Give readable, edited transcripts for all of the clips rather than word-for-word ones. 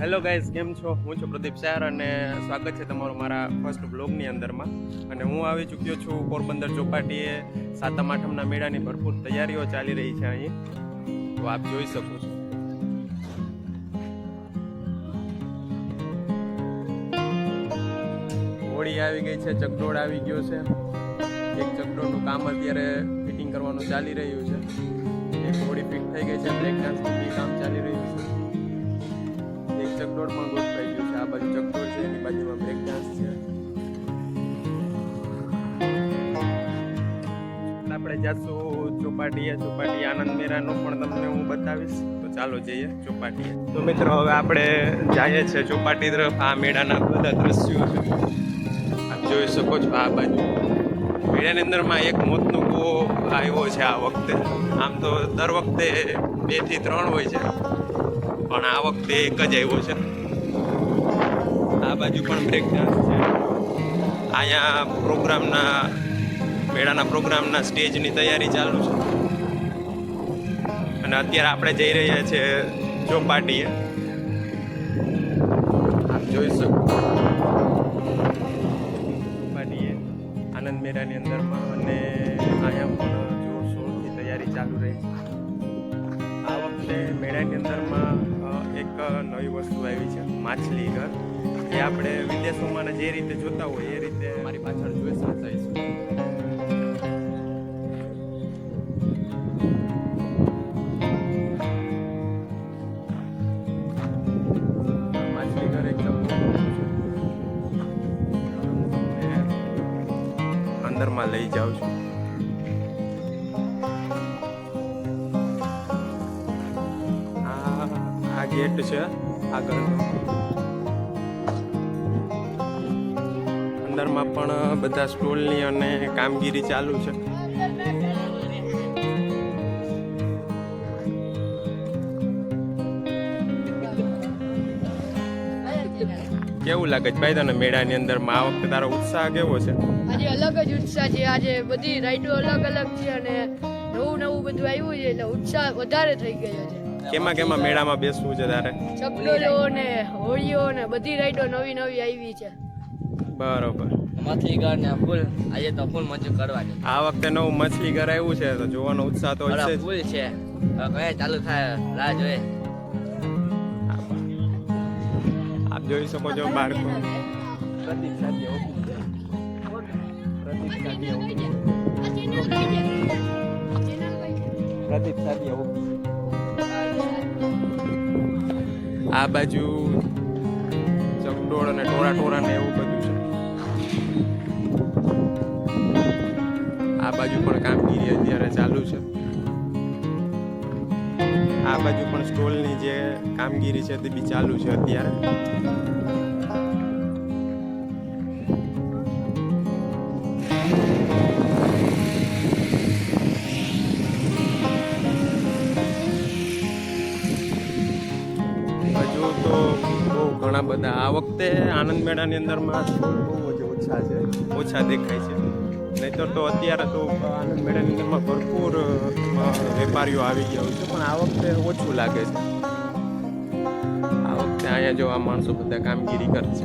Hello guys, કેમ છો? હું છું પ્રદીપ શાયર અને સ્વાગત છે તમારું મારા ફર્સ્ટ બ્લોગની અંદરમાં. અને હું આવી ચૂક્યો છું પોરબંદર ચોપાટીએ. સાતમ આઠમના મેળાની ભરપૂર તૈયારીઓ ચાલી રહી છે અહીં, તો આપ જોઈ શકો છો. હોળી આવી ગઈ છે, ચકડોળ આવી ગયો છે. એક ચકડોળનું કામ અત્યારે ફિટિંગ કરવાનું ચાલી રહ્યું છે. એક હોળી ફિટ થઈ ગઈ છે, બ્રેક ડાન્સનું બી કામ ચાલી રહ્યું છે. એક ચકડોળ પણ ગોઠવાઈ ગયું છે. આ બાજુ ચકડોળ છે, એની બાજુમાં બ્રેક ડાન્સ છે. આપણે જાશું ચોપાટીએ આનંદ મેળાનો પણ તમને હું બતાવીશ. તો ચાલો જઈએ ચોપાટીએ. તો મિત્રો, હવે આપણે જઈએ છીએ ચોપાટી તરફ. આ મેળાના બધા દ્રશ્યો છે, આપ જોઈ શકો છો. આ બાજુ મેળાની અંદરમાં એક મોતનો કૂવો આવ્યો છે આ વખતે. આમ તો દર વખતે 2 થી 3 હોય છે, પણ આ વખતે એક જ આવ્યો છે. આ બાજુ પણ બ્રેક ડાન્સ છે. અહીંયા મેળાના પ્રોગ્રામના સ્ટેજની તૈયારી ચાલુ છે. અને અત્યારે આપણે જઈ રહ્યા છીએ ચોપાટીએ. આપ જોઈ શકો ચોપાટીએ આનંદ મેળાની અંદરમાં. અને અહીંયા પણ જોરશોરથી તૈયારી ચાલુ રહી છે. આ વખતે મેળાની અંદરમાં એક નવી વસ્તુ આવી છે, માછલી ઘર. એ આપણે વિદેશોમાં જે રીતે જોતા હોય એ રીતે મારી પાછળ જોઈ શકીશું. માછલી ઘર એકદમ અંદરમાં લઈ જાઉં છું. આ ગેટ છે આગળ. અંદરમાં પણ બધા સ્ટોલની અને કામગીરી ચાલુ છે. કેવું લાગે છે ભાઈ તને મેળાની અંદરમાં આ વખતે? તારો ઉત્સાહ કેવો છે? આજે અલગ જ ઉત્સાહ છે. આજે બધી રાઈડો અલગ અલગ છે અને નવું બધું આવ્યું છે, એટલે ઉત્સાહ વધારે થઈ ગયો છે. કેમાં મેળામાં બેસવું છે તારે? ચકડોળો ને હોળીઓ ને બધી રાઈડો નવી આવી છે. બરોબર. મછલી ઘર ને ફૂલ આજે તો ફૂલ મજા કરવાની. આ વખતે નવું મછલી ઘર આવ્યું છે, તો જોવાનો ઉત્સાહ તો હશે જ. ફૂલ છે, હવે ચાલુ થાય રાહ જોઈએ. આપ જોઈ શકો છો બાળકો. પ્રદીપ સાદિયા આ બાજુ ચકડોળ અને ટોળા ને એવું બધું છે. આ બાજુ પણ કામગીરી અત્યારે ચાલુ છે. આ બાજુ પણ સ્ટોલની જે કામગીરી છે તે બી ચાલુ છે અત્યારે. હજુ તો બહુ ઘણા બધા આ વખતે આનંદ મેળાની અંદરમાં સ્ટોલ બહુ જ ઓછા દેખાય છે. નહીંતર તો અત્યારે તો આનંદ મેળાની અંદરમાં ભરપૂર વેપારીઓ આવી ગયા હોય છે, પણ આ વખતે ઓછું લાગે છે. આ વખતે અહીંયા જો આ માણસો બધા કામગીરી કરે છે,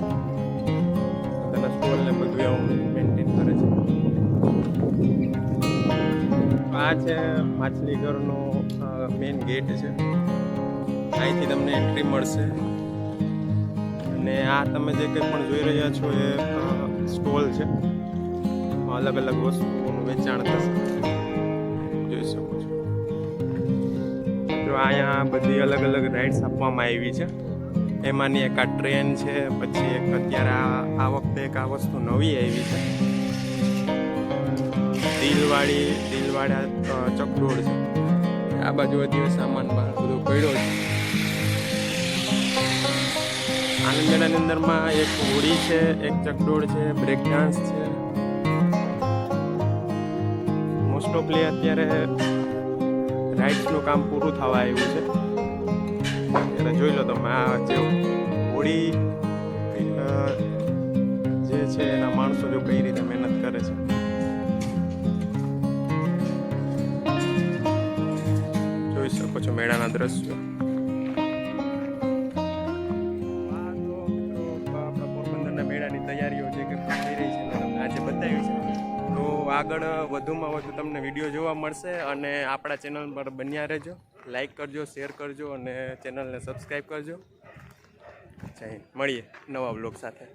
પોતાના સ્ટોલને બધું એવું મેન્ટેન કરે છે. આ છે માછલી ઘરનો મેઇન ગેટ છે. અહીંથી તમને એન્ટ્રી મળશે. અને આ તમે જે કંઈ પણ જોઈ રહ્યા છો એ સ્ટોલ છે. અલગ અલગ વસ્તુઓનું વેચાણ થશે, જોઈ શકો છો. જો અહીંયા બધી અલગ અલગ રાઇડ્સ આપવામાં આવી છે. એમાંની એક આ ટ્રેન છે. પછી એક અત્યારે આ વખતે એક આ વસ્તુ નવી આવી છે, દિલવાળા ચકડોળ છે. આ બાજુ હજી સામાન બધો પડ્યો છે. આનંદ મેળાની અંદરમાં એક હોડી છે, એક ચકડોળ છે, બ્રેક ડાન્સ છે. મોસ્ટ ઓફલી અત્યારે રાઇડ્સનું કામ પૂરું થવા આવ્યું છે. અત્યારે જોઈ લો તમે આ જે હોડી જે છે એના માણસો જો કઈ રીતે મહેનત કરે છે. જોઈ શકો છો મેળાના દ્રશ્યો. આગળ વધુમાં વધુ તમને વિડીયો જોવા મળશે અને આપણા ચેનલ પર બન્યા રહેજો, લાઈક કરજો, શેર કરજો અને ચેનલને સબસ્ક્રાઈબ કરજો. જય હિન્દ. મળીએ નવા બ્લોગ સાથે.